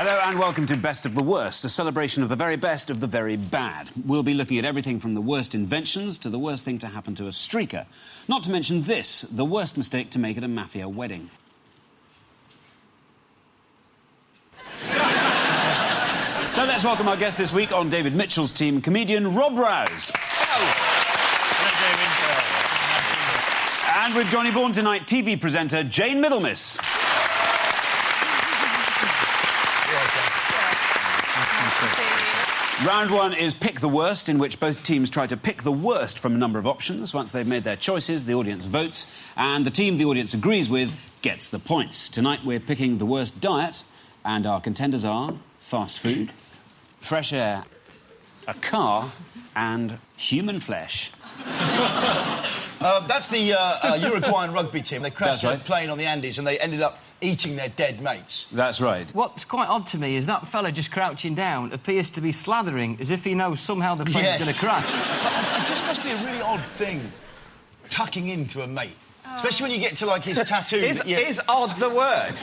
Hello and welcome to Best of the Worst, a celebration of the very best of the very bad. We'll be looking at everything from the worst inventions to the worst thing to happen to a streaker. Not to mention this, the worst mistake to make at a mafia wedding. So let's welcome our guest this week on David Mitchell's team, comedian Rob Rouse. Hello. Hello, David. And with Johnny Vaughan tonight, TV presenter Jayne Middlemiss. Round one is Pick the Worst, in which both teams try to pick the worst from a number of options. Once they've made their choices, the audience votes, and the team the audience agrees with gets the points. Tonight we're picking the worst diet, and our contenders are fast food, fresh air, a car, and human flesh. That's the Uruguayan rugby team. They crashed a plane on the Andes and they ended up eating their dead mates. That's right. What's quite odd to me is that fella just crouching down appears to be slathering as if he knows somehow the plane's going to crash. It just must be a really odd thing, tucking into a mate. Especially when you get to, like, his tattoo. Is odd the word?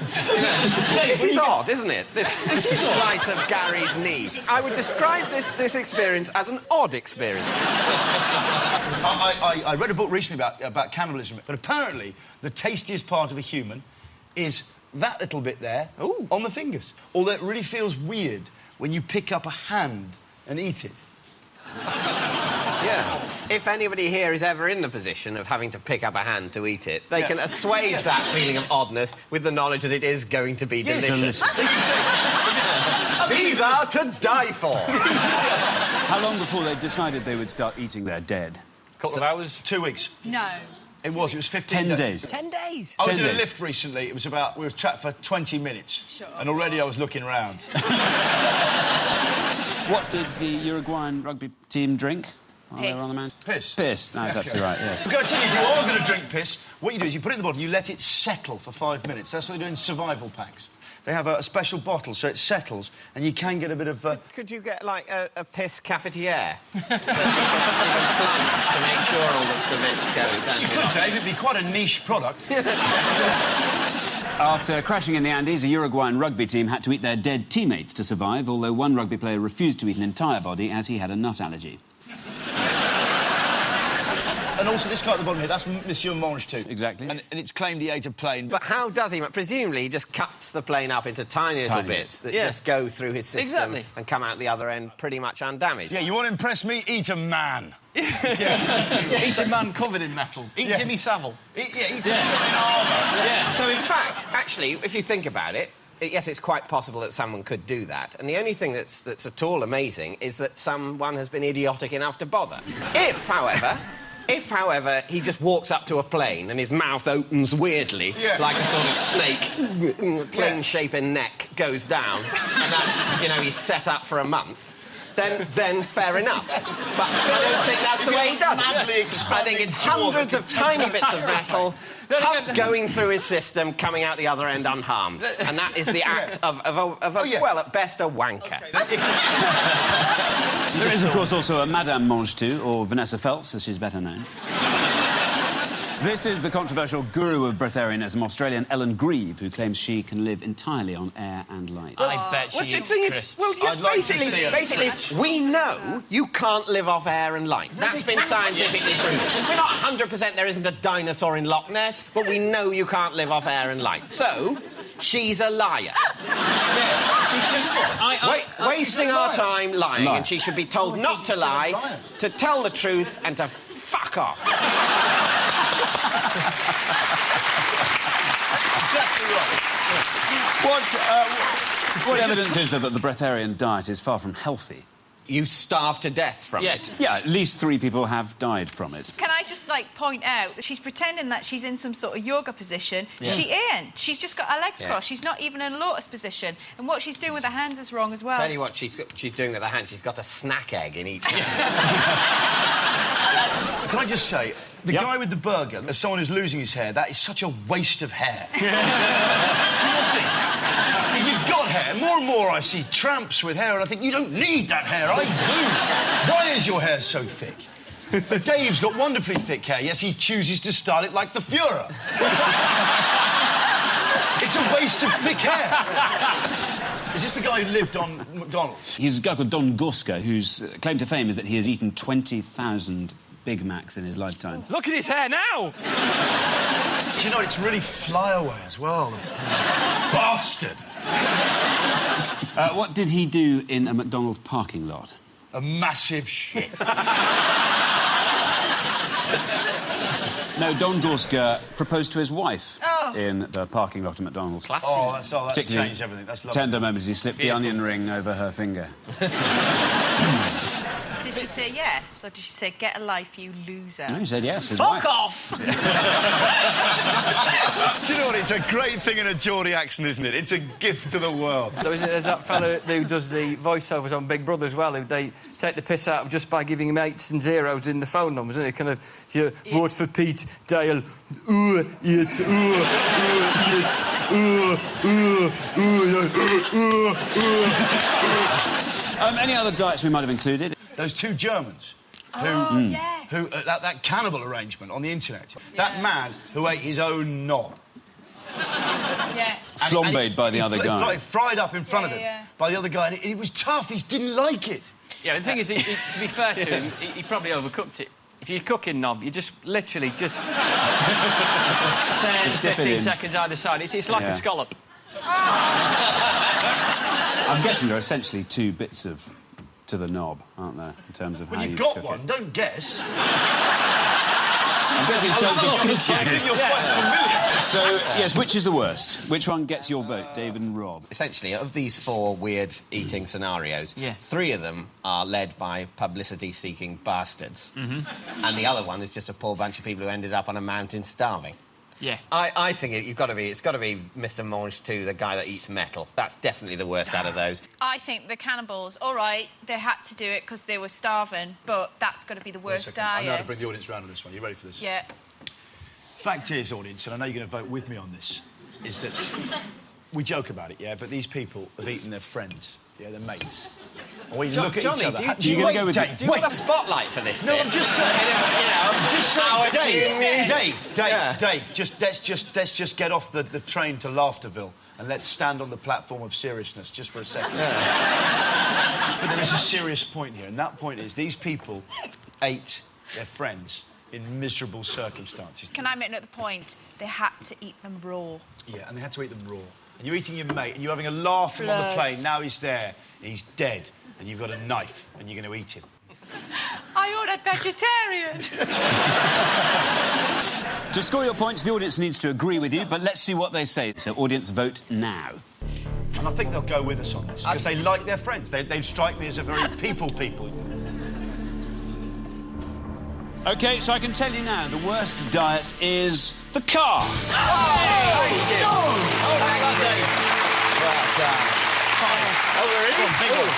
This is odd, isn't it? This is slice of Gary's knee. I would describe this experience as an odd experience. I read a book recently about cannibalism, but apparently the tastiest part of a human is that little bit there on the fingers. Although it really feels weird when you pick up a hand and eat it. Yeah. If anybody here is ever in the position of having to pick up a hand to eat it, they can assuage that feeling of oddness with the knowledge that it is going to be delicious. These are to die for. How long before they decided they would start eating their dead? Couple of hours? 2 weeks. No. It was 15 10 days. 10 days? I was in a lift recently. It was about... We were chatting for 20 minutes. Sure. And already I was looking round. What did the Uruguayan rugby team drink while they were on the man? Piss. Piss. That's absolutely right, yes. I've got to tell you, if you are going to drink piss, what you do is you put it in the bottle, you let it settle for 5 minutes. That's what they do in survival packs. They have a special bottle, so it settles, and you can get a bit of... Could you get, like, a piss cafetiere? You can plunge to make sure all the bits go down. You could, Dave. It'd be quite a niche product. After crashing in the Andes, a Uruguayan rugby team had to eat their dead teammates to survive, although one rugby player refused to eat an entire body as he had a nut allergy. And also, this guy at the bottom here, that's Monsieur Mange too. Exactly. And it's claimed he ate a plane. But how does he? Presumably, he just cuts the plane up into tiny little bits that just go through his system and come out the other end pretty much undamaged. Yeah, you want to impress me? Eat a man. Eat a man covered in metal. Eat Jimmy Savile. Eat a man in armour. Yeah. So, in fact, actually, if you think about it, yes, it's quite possible that someone could do that. And the only thing that's at all amazing is that someone has been idiotic enough to bother. If, however, he just walks up to a plane and his mouth opens weirdly, like a sort of snake, plane-shaping neck goes down, and that's, you know, he's set up for a month, then fair enough. But I don't think that's the way he does it. I think it's hundreds of tiny bits of metal going through his system, coming out the other end unharmed. And that is the act of well, at best, a wanker. There is, of course, also a Madame Mange too, or Vanessa Feltz, as she's better known. This is the controversial guru of breatharianism, Australian Ellen Grieve, who claims she can live entirely on air and light. I bet she eats crisps. Well, basically, we know you can't live off air and light. That's been scientifically proven. We're not 100% there isn't a dinosaur in Loch Ness, but we know you can't live off air and light. So, she's a liar. She's just wasting our time lying, and she should be told not to lie, to tell the truth, and to fuck off. Exactly right. What evidence is there that the breatharian diet is far from healthy? You starve to death from it. Yeah, at least 3 people have died from it. Can I just, like, point out that she's pretending that she's in some sort of yoga position. Yeah. She ain't. She's just got her legs crossed. She's not even in a lotus position. And what she's doing with her hands is wrong as well. Tell you what she's doing with her hand. She's got a snack egg in each hand. Can I just say, the guy with the burger, as someone who's losing his hair, that is such a waste of hair. See one thing? If you've got hair, more and more I see tramps with hair, and I think, you don't need that hair. I do. Why is your hair so thick? Dave's got wonderfully thick hair, yes, he chooses to style it like the Fuhrer. It's a waste waste of thick hair. Is this the guy who lived on McDonald's? He's a guy called Don Gorska, whose claim to fame is that he has eaten 20,000 Big Macs in his lifetime. Look at his hair now! Do you know, it's really flyaway as well. Bastard! What did he do in a McDonald's parking lot? A massive shit. No, Don Gorska proposed to his wife in the parking lot at McDonald's. Classy. Oh, that's Particularly changed everything. That's lovely. tender moments. He slipped the onion ring over her finger. Did she say yes, or did she say, get a life, you loser? No, he said yes. His Fuck wife. off! Do you know what? It's a great thing in a Geordie accent, isn't it? It's a gift to the world. There's that fella who does the voiceovers on Big Brother as well, who they take the piss out of just by giving him 8s and 0s in the phone numbers, isn't it? Kind of, you vote for Pete, dial, Any other diets we might have included? Those two Germans Yes. who that cannibal arrangement on the internet. That man who ate his own knob. Yeah. Flambéed by the other guy. Fried up in front of him yeah. by the other guy. And it was tough. He didn't like it. Yeah, the thing is, to be fair to him, he probably overcooked it. If you're cooking knob, you just literally 10, 15 seconds either side. It's like a scallop. I'm guessing there are essentially two bits to the knob, aren't there, in terms of When how you've you got cook one, it? don't guess. I'm guessing in terms of cooking. I think you're quite familiar. So, yes, which is the worst? Which one gets your vote, Dave and Rob? Essentially, of these 4 weird eating scenarios, 3 of them are led by publicity-seeking bastards. And the other one is just a poor bunch of people who ended up on a mountain starving. Yeah. I think it's got to be Mr. Mange 2, the guy that eats metal. That's definitely the worst out of those. I think the cannibals, all right, they had to do it because they were starving, but that's got to be the worst I diet. know how to bring the audience round on this one. You ready for this? Yeah. Fact is, audience, and I know you're going to vote with me on this, is that we joke about it, yeah, but these people have eaten their friends, yeah, their mates. And we look at Johnny, each other. do you you wait, go with Dave, Do you want a spotlight for this? No, bit? I'm just saying. I'm just Howard saying, Dean Dave, let's just get off the train to Laughterville and let's stand on the platform of seriousness just for a second. But there is a serious point here, and that point is these people ate their friends in miserable circumstances. Can I make another point? They had to eat them raw. Yeah, and they had to eat them raw. And you're eating your mate, and you're having a laugh with him on the plane. Now he's there, and he's dead, and you've got a knife, and you're going to eat him. I ordered vegetarian. To score your points, the audience needs to agree with you, but let's see what they say. So, audience, vote now. And I think they'll go with us on this, because they like their friends. They strike me as a very people. OK, so I can tell you now, the worst diet is the car. Oh, hang on, Dave. Well done. Oh, we're in. Big one.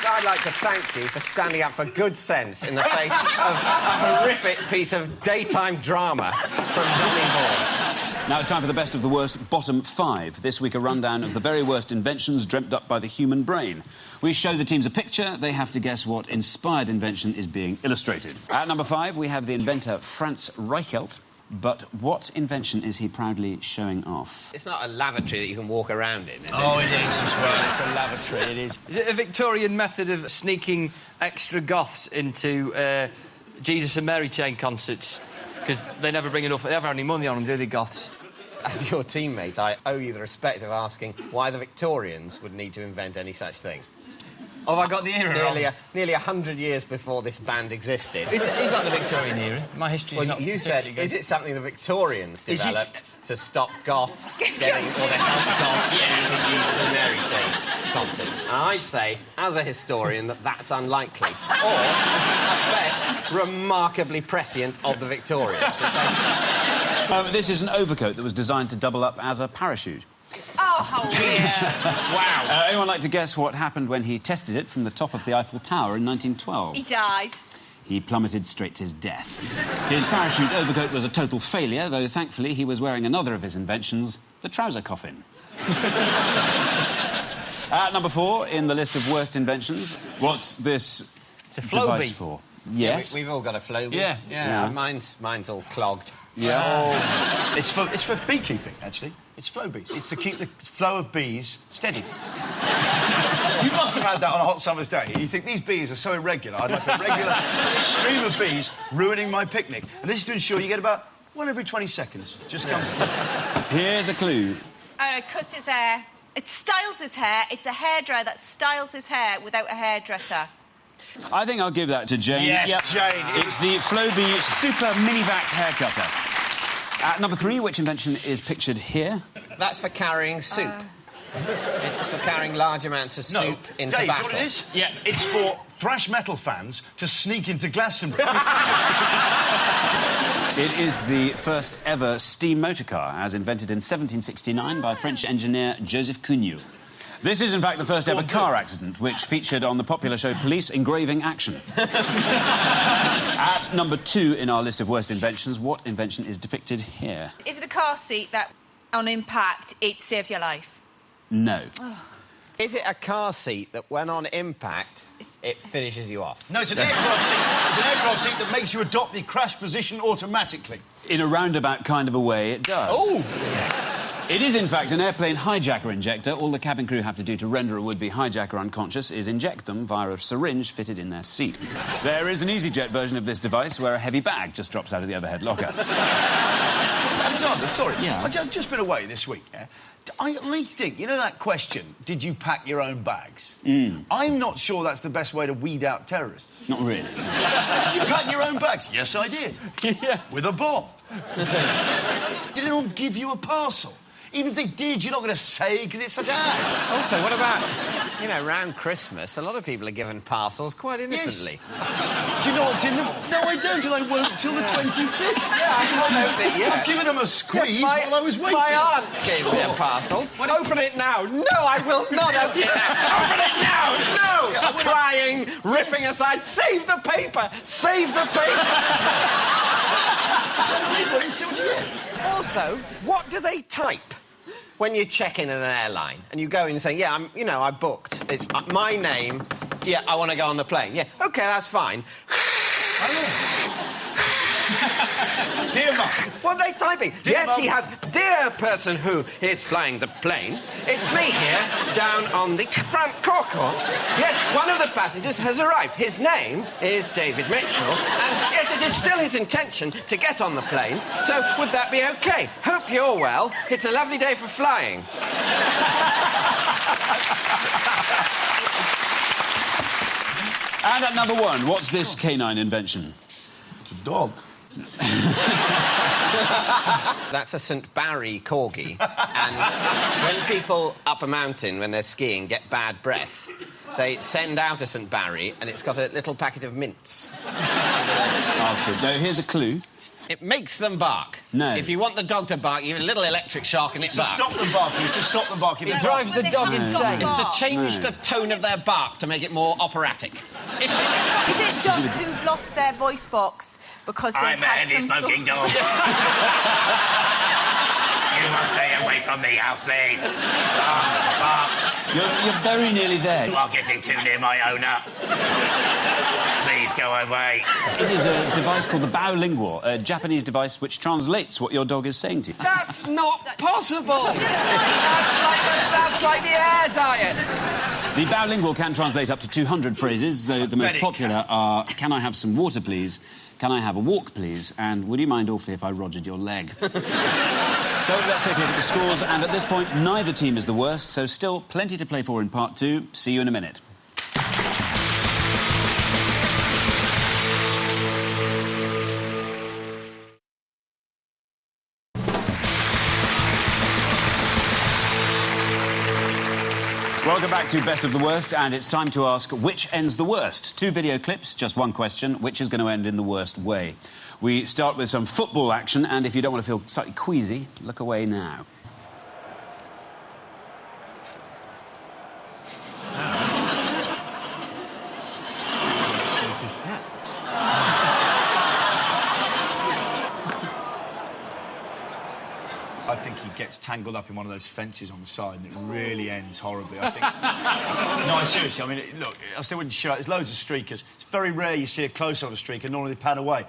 I'd like to thank you for standing up for good sense in the face of a horrific piece of daytime drama from Johnny Hall. Now it's time for the best of the worst bottom 5. This week, a rundown of the very worst inventions dreamt up by the human brain. We show the teams a picture. They have to guess what inspired invention is being illustrated. At number 5, we have the inventor Franz Reichelt. But what invention is he proudly showing off? It's not a lavatory that you can walk around in, is it? Oh, it is as well. It's a lavatory, it is. Is it a Victorian method of sneaking extra goths into Jesus and Mary Chain concerts? Because they never bring enough... They never have any money on them, do they, goths? As your teammate, I owe you the respect of asking why the Victorians would need to invent any such thing. Oh, have I got the era wrong? Nearly 100 years before this band existed. Is that the Victorian era? My history's Well, not you said, particularly good. is it something the Victorians Is it? developed to stop goths getting, or to help goths getting to Jesus and Mary Chain concerts? And I'd say, as a historian, that that's unlikely. Or, at best, remarkably prescient of the Victorians. This is an overcoat that was designed to double up as a parachute. Oh, yeah. Wow. Anyone like to guess what happened when he tested it from the top of the Eiffel Tower in 1912? He died. He plummeted straight to his death. His parachute overcoat was a total failure, though thankfully he was wearing another of his inventions, the trouser coffin. At number 4 in the list of worst inventions, what's this It's a device Flowbee. for? Yes. We've all got a Flowbee. Yeah. Yeah. Mine's all clogged. Yeah. It's for beekeeping, actually. It's flow bees. It's to keep the flow of bees steady. You must have had that on a hot summer's day. You think, these bees are so irregular. I'd like a regular stream of bees ruining my picnic. And this is to ensure you get about one every 20 seconds. Just comes through. Here's a clue. It cuts his hair. It styles his hair. It's a hairdryer that styles his hair without a hairdresser. I think I'll give that to Jayne. Yes, Jayne. It's the Flowbee Super Mini-Vac hair cutter. At number 3, which invention is pictured here? That's for carrying soup. It's for carrying large amounts of soup into Dave, battle. what it is? Yeah. It's for thrash metal fans to sneak into Glastonbury. It is the first ever steam motor car, as invented in 1769 by French engineer Joseph Cugnot. This is, in fact, the first ever car accident, which featured on the popular show Police Engraving Action. At number 2 in our list of worst inventions, what invention is depicted here? Is it a car seat that, on impact, it saves your life? No. Is it a car seat that, when on impact, it finishes you off? No, it's an aircraft seat. It's an aircraft seat that makes you adopt the crash position automatically. In a roundabout kind of a way, it does. Oh! It is, in fact, an airplane hijacker injector. All the cabin crew have to do to render a would-be hijacker unconscious is inject them via a syringe fitted in their seat. There is an EasyJet version of this device where a heavy bag just drops out of the overhead locker. Alexander, sorry. Yeah. I've just been away this week, yeah? I think, you know that question, did you pack your own bags? I'm not sure that's the best way to weed out terrorists. Not really. Did you pack your own bags? Yes, I did. Yeah. With a bomb. Did anyone give you a parcel? Even if they did, you're not going to say, because it's such a... Also, what about, you know, around Christmas, a lot of people are given parcels quite innocently. Yes. Do you know what's in them? No, I don't, and I won't till the 25th. Yeah, I can't open it yet. I've given them a squeeze Yes, while I was waiting. My aunt gave me a parcel. Open it now. No, I will not open it now. Open it now. No. Crying, ripping aside. Save the paper. Save the paper. Also, what do they type when you check in at an airline and you go in and say, yeah, I booked. It's my name. Yeah, I want to go on the plane. Yeah, OK, that's fine. Dear Mum. What are they typing? Dear Mum. He has, dear person who is flying the plane, it's me here, down on the front forecourt. Yes, one of the passengers has arrived. His name is David Mitchell, and yes, it is still his intention to get on the plane, so would that be OK? Hope you're well. It's a lovely day for flying. And at number 1, what's this canine invention? It's a dog. That's a St Barry corgi, and when people up a mountain, when they're skiing, get bad breath, they send out a St Barry, and it's got a little packet of mints. No, here's a clue. It makes them bark. No. If you want the dog to bark, you give it a little electric shock and it To barks. stop them barking. It's to stop them barking. It drives the dog insane. It's to change the tone of their bark to make it more operatic. Is it dogs who've lost their voice box because they've had some sort... dog. You must stay away from the house, please. You're very nearly there. You are getting too near my owner. Please go away. It is a device called the Biolingual, a Japanese device which translates what your dog is saying to you. That's not possible! That's like the air diet. The Biolingual can translate up to 200 phrases, though the most popular are, can I have some water, please? Can I have a walk, please? And would you mind awfully if I rogered your leg? So let's take a look at the scores, and at this point, neither team is the worst, so still plenty to play for in part 2. See you in a minute. Welcome back to Best of the Worst, and it's time to ask which ends the worst. 2 video clips, just 1 question. Which is going to end in the worst way? We start with some football action, and if you don't want to feel slightly queasy, look away now. I think he gets tangled up in one of those fences on the side and it really ends horribly, I think. No, seriously, I mean, look, I still wouldn't show it. There's loads of streakers. It's very rare you see a close-up of a streaker, normally they pan away.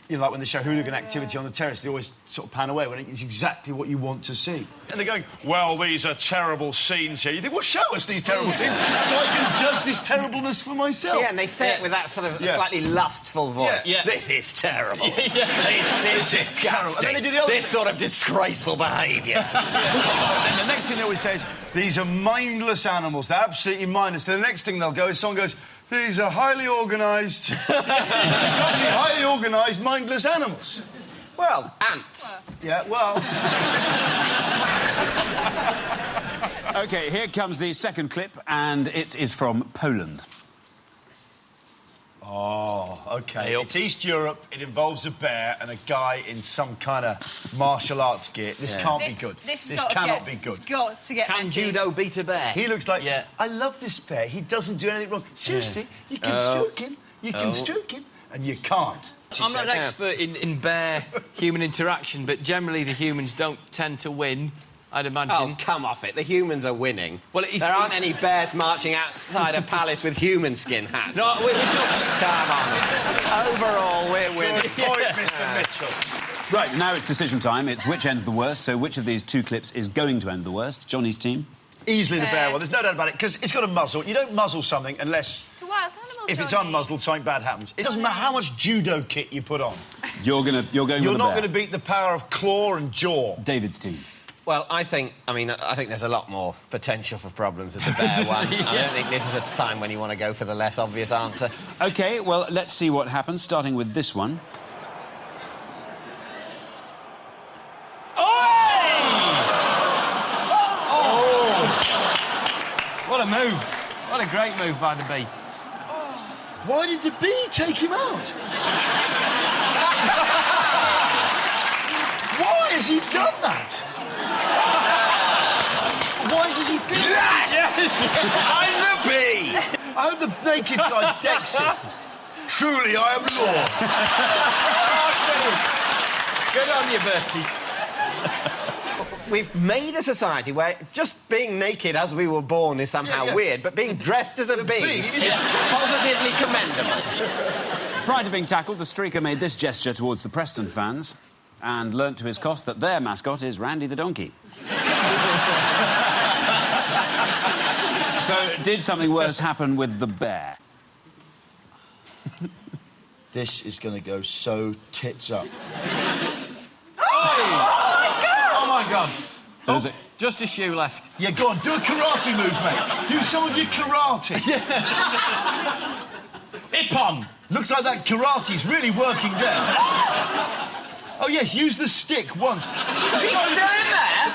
You know, like when they show hooligan activity on the terrace, they always sort of pan away when it's exactly what you want to see. And they're going, well, these are terrible scenes here. You think, well, show us these terrible scenes so I can judge this terribleness for myself. Yeah, and they say it with that sort of slightly lustful voice. Yeah. This is terrible. This is terrible. And then they do the other this sort of disgraceful behaviour. And the next thing they always say is, these are mindless animals. They're absolutely mindless. The next thing they'll go is someone goes, these are highly organised... highly organised, mindless animals. Well, ants. Yeah, well... OK, here comes the second clip, and it is from Poland. Oh, OK. It's East Europe, it involves a bear and a guy in some kind of martial arts gear. This can't be good. This cannot be good. It's got to get Can messy. judo beat a bear? He looks like... Yeah. I love this bear. He doesn't do anything wrong. Seriously, you can stroke him, you can stroke him, and you can't. I'm not an expert in bear-human interaction, but generally the humans don't tend to win, I'd imagine. Oh, come off it. The humans are winning. Well, there aren't any bears marching outside a palace with human skin hats. No, we're talking... Come on. Overall, we're winning. Good point, Mr Mitchell. Right, now it's decision time. It's which ends the worst, so which of these two clips is going to end the worst? Johnny's team? Easily the bear one, there's no doubt about it, because it's got a muzzle. You don't muzzle something unless... It's a wild animal, if it's Johnny. unmuzzled, something bad happens. It doesn't matter how much judo kit you put on. You're going You're with the not bear. going to beat the power of claw and jaw. David's team. Well, I think there's a lot more potential for problems with the bear one. I don't think this is a time when you want to go for the less obvious answer. OK, well, let's see what happens, starting with this one. What a move. What a great move by the bee. Why did the bee take him out? Why has he done that? Why does he feel that? Yes! I'm the bee! I hope the naked guy decks him. Truly, I am Lord. Good on you, Bertie. We've made a society where just being naked as we were born is somehow weird, but being dressed as a bee is positively commendable. Prior to being tackled, the streaker made this gesture towards the Preston fans and learnt to his cost that their mascot is Randy the donkey. So, did something worse happen with the bear? This is going to go so tits up. Oh, my God. Is it? Just a shoe left. Yeah, go on, do a karate move, mate. Do some of your karate. Ippon. Looks like that karate's really working down. Oh, yes, use the stick once. She's still in there?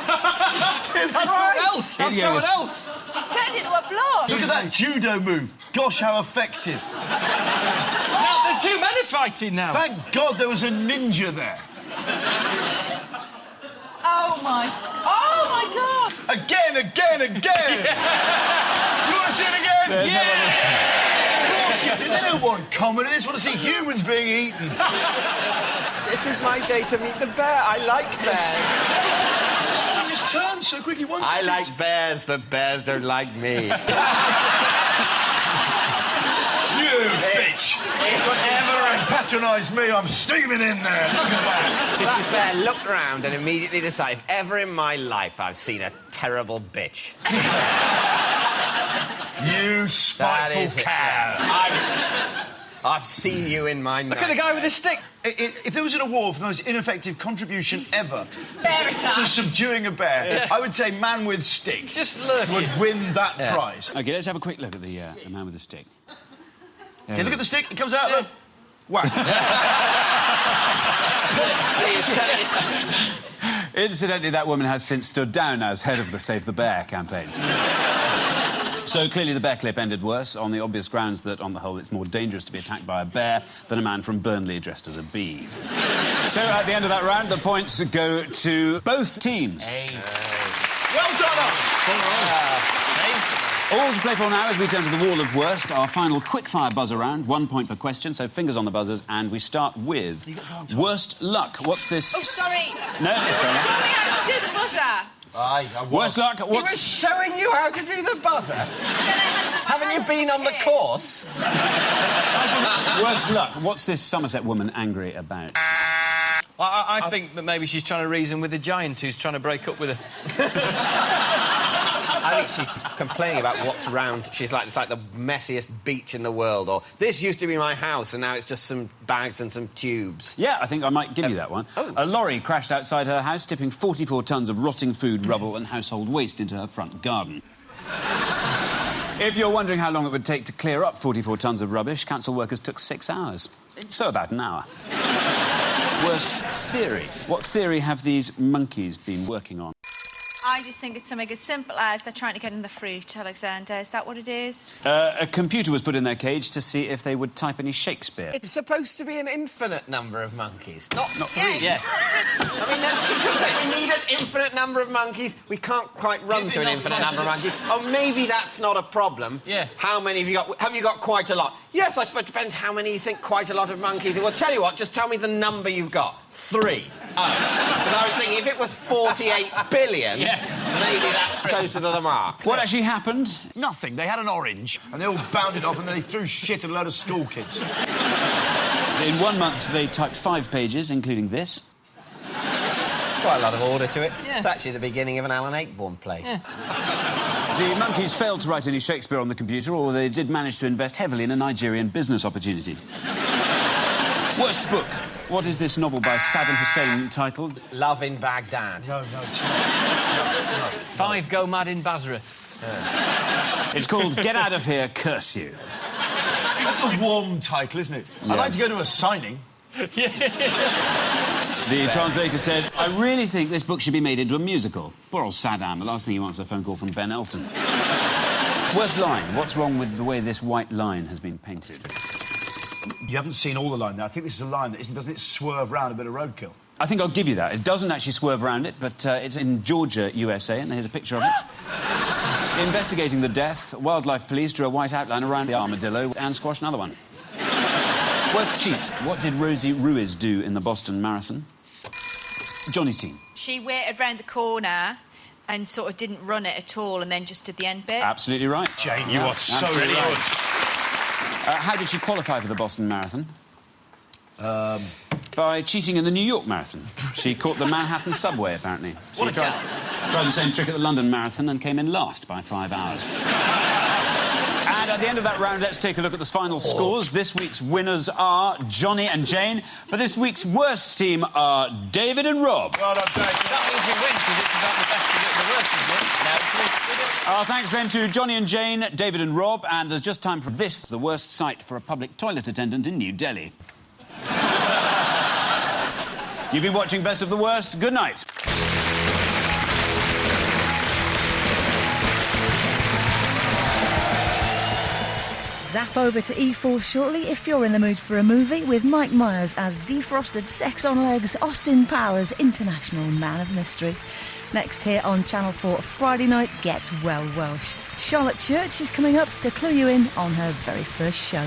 She's still That's someone else. That's someone else. She's turned into a blonde. Look at that judo move. Gosh, how effective. Now, the two men are fighting now. Thank God there was a ninja there. Oh, my God. Again. Yeah. Do you want to see it again? Of course you do. They don't want comedy. They just want to see humans being eaten. This is my day to meet the bear. I like bears. You just turn so quickly. One I second. like bears, but bears don't like me. You bitch! If ever patronise me, I'm steaming in there. Look at that. That bear looked round and immediately decided, if ever in my life I've seen a terrible bitch. You spiteful cow. I've seen you in my night. Look at the guy with the stick. If there was an award for the most ineffective contribution ever Bear attack. to subduing a bear, I would say man with stick Just look. would win that prize. OK, let's have a quick look at the man with the stick. Okay, look at the stick. It comes out. Look. Whack. Incidentally, that woman has since stood down as head of the Save the Bear campaign. So clearly the bear clip ended worse on the obvious grounds that, on the whole, it's more dangerous to be attacked by a bear than a man from Burnley dressed as a bee. So at the end of that round, the points go to both teams. Well done, us. All to play for now as we turn to the wall of worst, our final quick-fire buzzer round, 1 point per question, so fingers on the buzzers, and we start with worst luck. What's this? Oh, sorry. No, it's fair enough. Sorry, I didn't buzzer. Aye, I was. Worst luck. He was What's... showing you how to do the buzzer. Haven't you been on the course? Worst luck. What's this Somerset woman angry about? I think that maybe she's trying to reason with the giant who's trying to break up with her. I think she's complaining about what's round. She's like, it's like the messiest beach in the world, or this used to be my house and now it's just some bags and some tubes. Yeah, I think I might give you that one. Oh. A lorry crashed outside her house, tipping 44 tons of rotting food, rubble and household waste into her front garden. If you're wondering how long it would take to clear up 44 tons of rubbish, council workers took 6 hours. So about an hour. Worst theory. What theory have these monkeys been working on? I just think it's something as simple as they're trying to get in the fruit, Alexander. Is that what it is? A computer was put in their cage to see if they would type any Shakespeare. It's supposed to be an infinite number of monkeys, not 3. Yeah. I mean, you could say we need an infinite number of monkeys. We can't quite run to an infinite number of monkeys. Oh, maybe that's not a problem. Yeah. How many have you got? Have you got quite a lot? Yes, I suppose it depends how many you think quite a lot of monkeys. Well, tell you what, just tell me the number you've got. 3. Oh. Because I was thinking if it was 48 billion, maybe that's closer to the mark. What actually happened? Nothing. They had an orange, and they all bounded off, and then they threw shit at a load of school kids. In 1 month, they typed 5 pages, including this. There's quite a lot of order to it. Yeah. It's actually the beginning of an Alan Ayckbourn play. Yeah. The monkeys failed to write any Shakespeare on the computer, although they did manage to invest heavily in a Nigerian business opportunity. Worst book. What is this novel by Saddam Hussein titled? Love in Baghdad. No, it's not. 5 Go Mad in Basra. It's called Get Out of Here, Curse You. That's a warm title, isn't it? Yeah. I'd like to go to a signing. The translator said, I really think this book should be made into a musical. Poor old Saddam, the last thing he wants is a phone call from Ben Elton. Worst line. What's wrong with the way this white line has been painted? You haven't seen all the line there. I think this is a line that doesn't it swerve round a bit of roadkill? I think I'll give you that. It doesn't actually swerve around it, but it's in Georgia, USA, and here's a picture of it. Investigating the death, wildlife police drew a white outline around the armadillo and squashed another one. Worst cheat. What did Rosie Ruiz do in the Boston Marathon? Johnny's team. She waited round the corner and sort of didn't run it at all and then just did the end bit. Absolutely right. Jayne, you are so Absolutely good. right. How did she qualify for the Boston Marathon? By cheating in the New York Marathon. She caught the Manhattan subway, apparently. She tried the same trick at the London Marathon and came in last by 5 hours. And at the end of that round, let's take a look at the final scores. This week's winners are Johnny and Jayne, but this week's worst team are David and Rob. Well done, Dave. That means you win, because it's about the best of it, the worst, isn't it? No, Our thanks then to Johnny and Jayne, David and Rob, and there's just time for this, the worst sight for a public toilet attendant in New Delhi. You've been watching Best of the Worst. Good night. Zap over to E4 shortly if you're in the mood for a movie with Mike Myers as defrosted sex on legs Austin Powers International Man of Mystery. Next here on Channel 4 Friday night, Get Well Welsh. Charlotte Church is coming up to clue you in on her very first show.